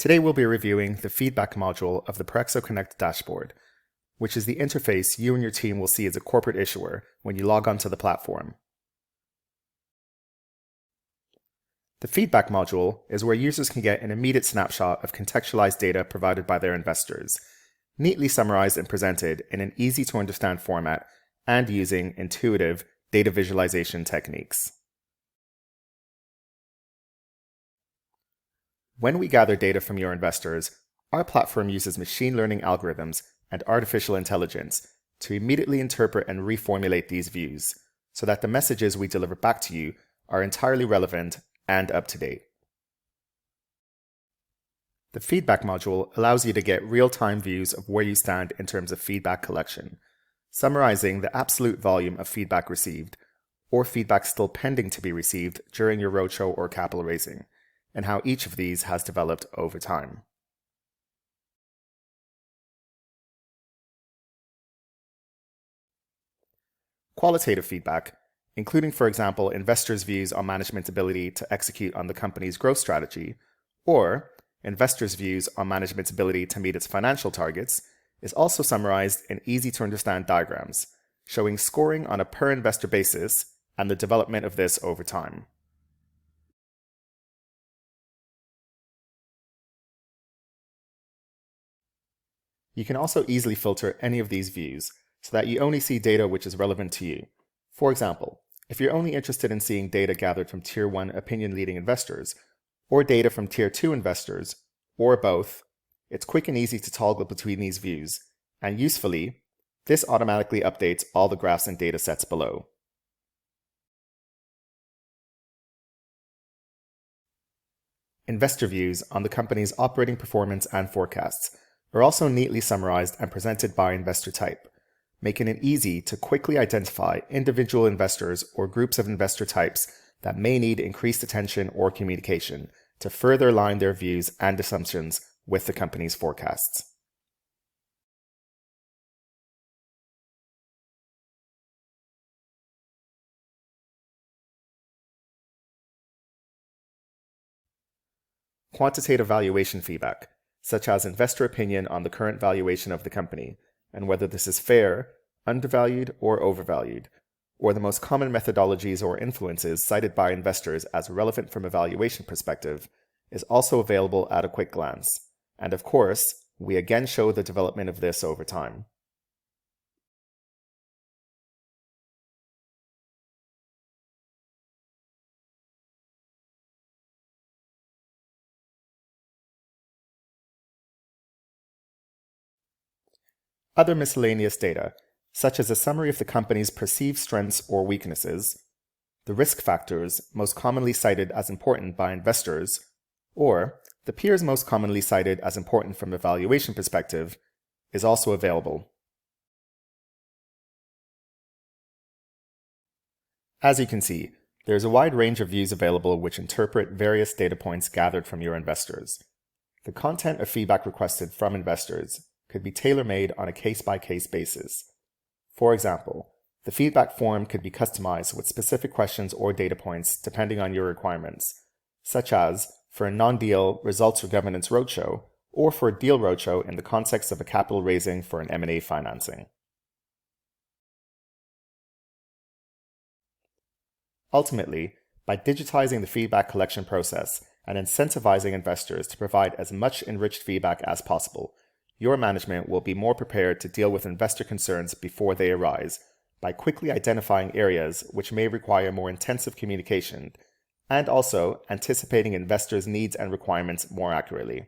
Today we'll be reviewing the feedback module of the Praexo Connect dashboard, which is the interface you and your team will see as a corporate issuer when you log onto the platform. The feedback module is where users can get an immediate snapshot of contextualized data provided by their investors, neatly summarized and presented in an easy-to-understand format and using intuitive data visualization techniques. When we gather data from your investors, our platform uses machine learning algorithms and artificial intelligence to immediately interpret and reformulate these views so that the messages we deliver back to you are entirely relevant and up to date. The feedback module allows you to get real-time views of where you stand in terms of feedback collection, summarizing the absolute volume of feedback received or feedback still pending to be received during your roadshow or capital raising, and how each of these has developed over time. Qualitative feedback, including, for example, investors' views on management's ability to execute on the company's growth strategy, or investors' views on management's ability to meet its financial targets, is also summarized in easy-to-understand diagrams, showing scoring on a per-investor basis and the development of this over time. You can also easily filter any of these views so that you only see data which is relevant to you. For example, if you're only interested in seeing data gathered from Tier 1 opinion-leading investors, or data from Tier 2 investors, or both, it's quick and easy to toggle between these views, and usefully, this automatically updates all the graphs and data sets below. Investor views on the company's operating performance and forecasts are also neatly summarized and presented by investor type, making it easy to quickly identify individual investors or groups of investor types that may need increased attention or communication to further align their views and assumptions with the company's forecasts. Quantitative valuation feedback, such as investor opinion on the current valuation of the company and whether this is fair, undervalued, or overvalued, or the most common methodologies or influences cited by investors as relevant from a valuation perspective, is also available at a quick glance. And of course, we again show the development of this over time. Other miscellaneous data, such as a summary of the company's perceived strengths or weaknesses, the risk factors most commonly cited as important by investors, or the peers most commonly cited as important from a valuation perspective, is also available. As you can see, there is a wide range of views available which interpret various data points gathered from your investors. The content of feedback requested from investors could be tailor-made on a case-by-case basis. For example, the feedback form could be customized with specific questions or data points depending on your requirements, such as for a non-deal results or governance roadshow, or for a deal roadshow in the context of a capital raising for an M&A financing. Ultimately, by digitizing the feedback collection process and incentivizing investors to provide as much enriched feedback as possible, your management will be more prepared to deal with investor concerns before they arise by quickly identifying areas which may require more intensive communication and also anticipating investors' needs and requirements more accurately.